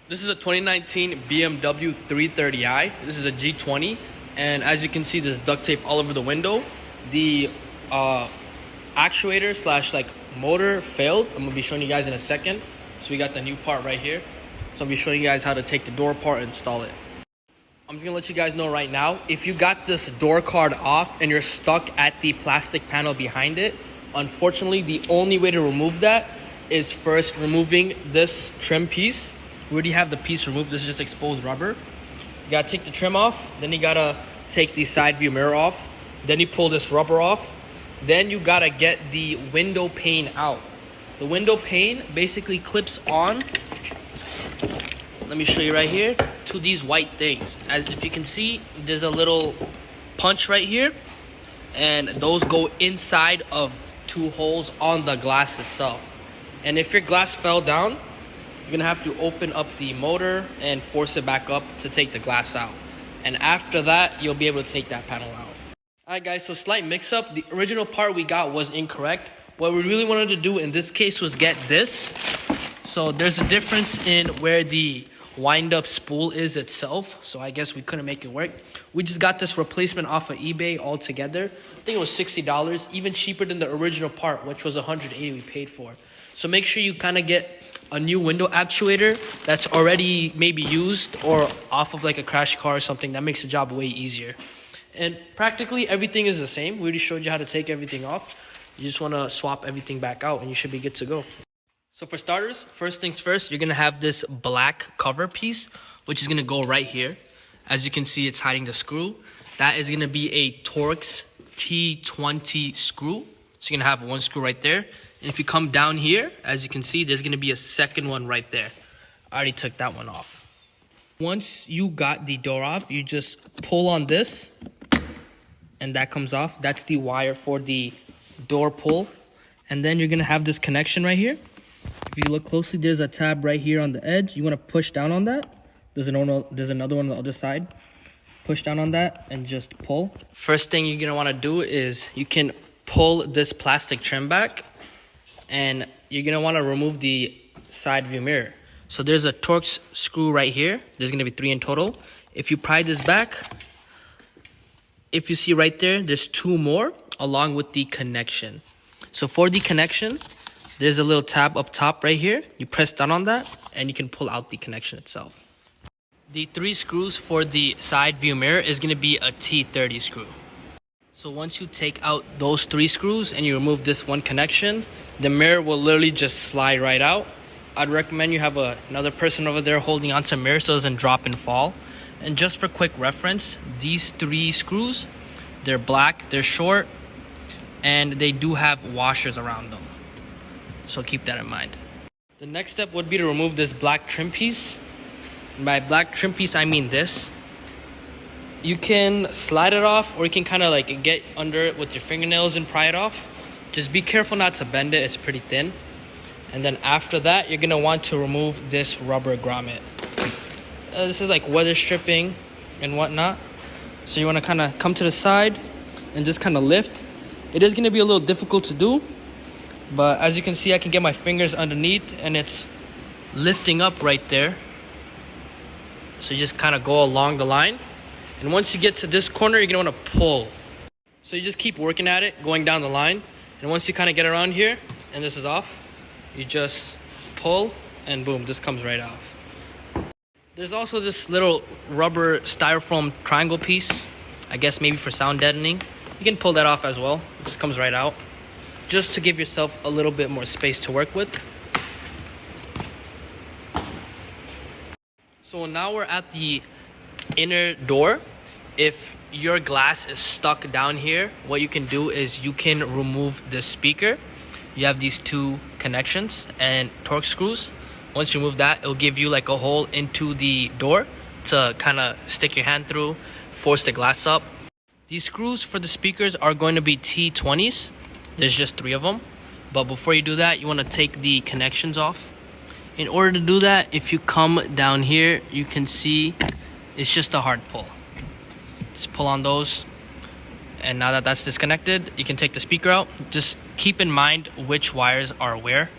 This is a 2019 BMW M340i. This is a G20, and as you can see, there's duct tape all over the window. The actuator slash like motor failed. I'm gonna be showing you guys in a second. So we got the new part right here. So I'll be showing you guys how to take the door apart and install it. I'm just gonna let you guys know right now, if you got this door card off and you're stuck at the plastic panel behind it, unfortunately, the only way to remove that is first removing this trim piece. We already have the piece removed. This is just exposed rubber. You gotta take the trim off. Then you gotta take the side view mirror off. Then you pull this rubber off. Then you gotta get the window pane out. The window pane basically clips on, let me show you right here, to these white things. As if you can see, there's a little punch right here, and those go inside of two holes on the glass itself. And if your glass fell down, you're gonna have to open up the motor and force it back up to take the glass out. And after that, you'll be able to take that panel out. Alright guys, so slight mix up. The original part we got was incorrect. What we really wanted to do in this case was get this. So there's a difference in where the wind up spool is itself. So I guess we couldn't make it work. We just got this replacement off of eBay altogether. I think it was $60, even cheaper than the original part, which was $180 we paid for. So make sure you kind of get a new window actuator that's already maybe used or off of like a crash car or something. That makes the job way easier. And practically everything is the same. We already showed you how to take everything off. You just want to swap everything back out and you should be good to go. So for starters, first things first, you're going to have this black cover piece, which is going to go right here. As you can see, it's hiding the screw. That is going to be a Torx T20 screw. So you're going to have one screw right there. And if you come down here, as you can see, there's going to be a second one right there. I already took that one off. Once you got the door off, you just pull on this and that comes off. That's the wire for the door pull. And then you're going to have this connection right here. If you look closely, there's a tab right here on the edge. You want to push down on that. There's another one on the other side. Push down on that and just pull. First thing you're going to want to do is you can pull this plastic trim back. And you're going to want to remove the side view mirror. So there's a Torx screw right here. There's going to be 3 in total. If you pry this back, if you see right there, there's 2 more along with the connection. So for the connection, there's a little tab up top right here. You press down on that and you can pull out the connection itself. The 3 screws for the side view mirror is going to be a T30 screw. So once you take out those 3 screws and you remove this one connection, the mirror will literally just slide right out. I'd recommend you have another person over there holding onto the mirror so it doesn't drop and fall. And just for quick reference, these 3 screws, they're black, they're short, and they do have washers around them. So keep that in mind. The next step would be to remove this black trim piece. And by black trim piece, I mean this. You can slide it off or you can kind of like get under it with your fingernails and pry it off. Just be careful not to bend it, it's pretty thin. And then after that, you're gonna want to remove this rubber grommet. This is like weather stripping and whatnot. So you wanna kind of come to the side and just kind of lift. It is gonna be a little difficult to do, but as you can see, I can get my fingers underneath and it's lifting up right there. So you just kind of go along the line. And once you get to this corner, you're gonna wanna pull. So you just keep working at it, going down the line. And once you kind of get around here, and this is off, you just pull, and boom, this comes right off. There's also this little rubber styrofoam triangle piece, I guess maybe for sound deadening. You can pull that off as well. It just comes right out, just to give yourself a little bit more space to work with. So now we're at the inner door. If your glass is stuck down here, what you can do is you can remove the speaker. You have these 2 connections and Torx screws. Once you remove that, it'll give you like a hole into the door to kind of stick your hand through, force the glass up. These screws for the speakers are going to be T20s. There's just 3 of them. But before you do that, you want to take the connections off. In order to do that, if you come down here, you can see it's just a hard pull. Just pull on those, and now that that's disconnected, you can take the speaker out. Just keep in mind which wires are where.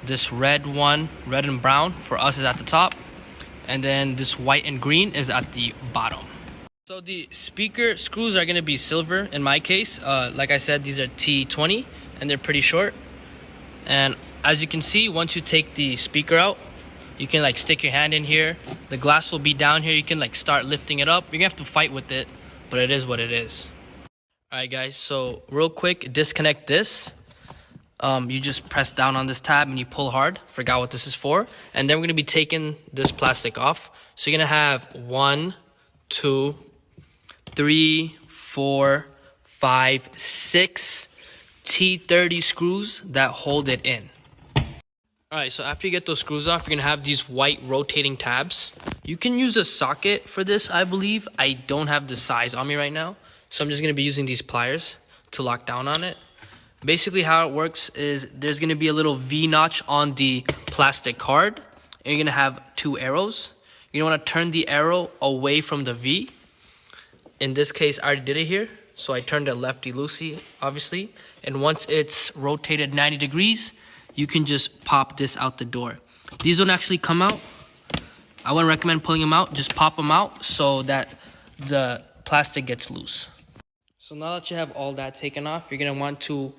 This red one, red and brown, for us is at the top. and then this white and green is at the bottom. So the speaker screws are going to be silver in my case. Like I said, these are T20 and they're pretty short. And as you can see, once you take the speaker out, you can like stick your hand in here. The glass will be down here. You can like start lifting it up. You're gonna have to fight with it, but it is what it is. All right, guys, so real quick, disconnect this. You just press down on this tab and you pull hard. Forgot what this is for. And then we're gonna be taking this plastic off. So you're gonna have 1, 2, 3, 4, 5, 6 T30 screws that hold it in. All right, so after you get those screws off, you're gonna have these white rotating tabs. You can use a socket for this, I believe. I don't have the size on me right now, so I'm just gonna be using these pliers to lock down on it. Basically how it works is there's gonna be a little V notch on the plastic card, and you're gonna have 2 arrows. You're gonna wanna turn the arrow away from the V. In this case, I already did it here, so I turned it lefty-loosey, obviously. And once it's rotated 90 degrees, you can just pop this out the door. These don't actually come out. I wouldn't recommend pulling them out. Just pop them out so that the plastic gets loose. So now that you have all that taken off, you're gonna want to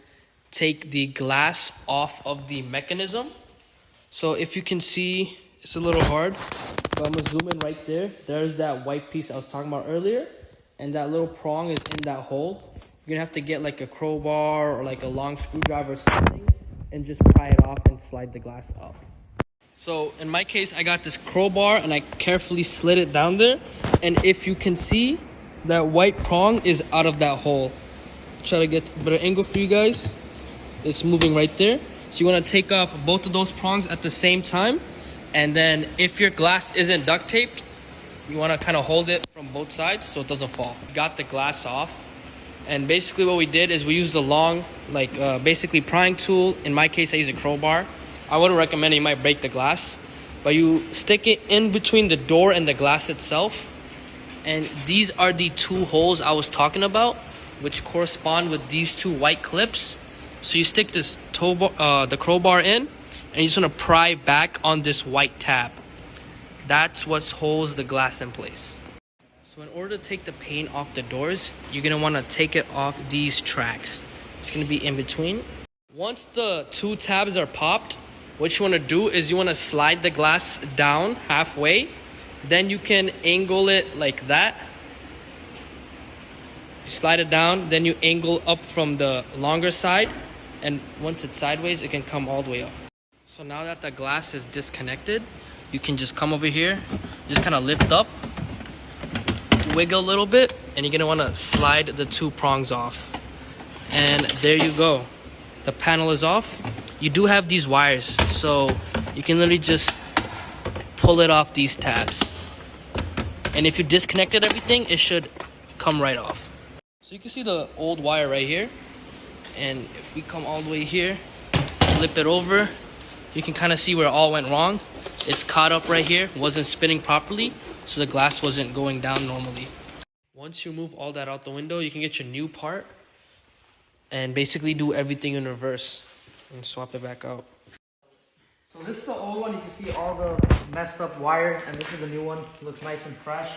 take the glass off of the mechanism. So if you can see, it's a little hard, but I'm gonna zoom in right there. There's that white piece I was talking about earlier, and that little prong is in that hole. You're gonna have to get like a crowbar or like a long screwdriver or something and just pry it off and slide the glass up. So in my case, I got this crowbar and I carefully slid it down there. And if you can see, that white prong is out of that hole. Try to get a better angle for you guys. It's moving right there. So you wanna take off both of those prongs at the same time. And then if your glass isn't duct taped, you wanna kinda hold it from both sides so it doesn't fall. Got the glass off. And basically what we did is we used a long, basically prying tool. In my case, I use a crowbar. I wouldn't recommend it, you might break the glass. But you stick it in between the door and the glass itself. And these are the 2 holes I was talking about, which correspond with these 2 white clips. So you stick this the crowbar in, and you just want to pry back on this white tab. That's what holds the glass in place. So in order to take the pane off the doors, you're gonna wanna take it off these tracks. It's gonna be in between. Once the 2 tabs are popped, what you wanna do is you wanna slide the glass down halfway. Then you can angle it like that. You slide it down, then you angle up from the longer side. And once it's sideways, it can come all the way up. So now that the glass is disconnected, you can just come over here, just kinda lift up, wiggle a little bit, and you're gonna wanna slide the 2 prongs off. And there you go. The panel is off. You do have these wires, so you can literally just pull it off these tabs. And if you disconnected everything, it should come right off. So you can see the old wire right here. And if we come all the way here, flip it over, you can kind of see where it all went wrong. It's caught up right here, wasn't spinning properly, so the glass wasn't going down normally. Once you move all that out the window, you can get your new part and basically do everything in reverse and swap it back out. So this is the old one. You can see all the messed up wires, and this is the new one. Looks nice and fresh.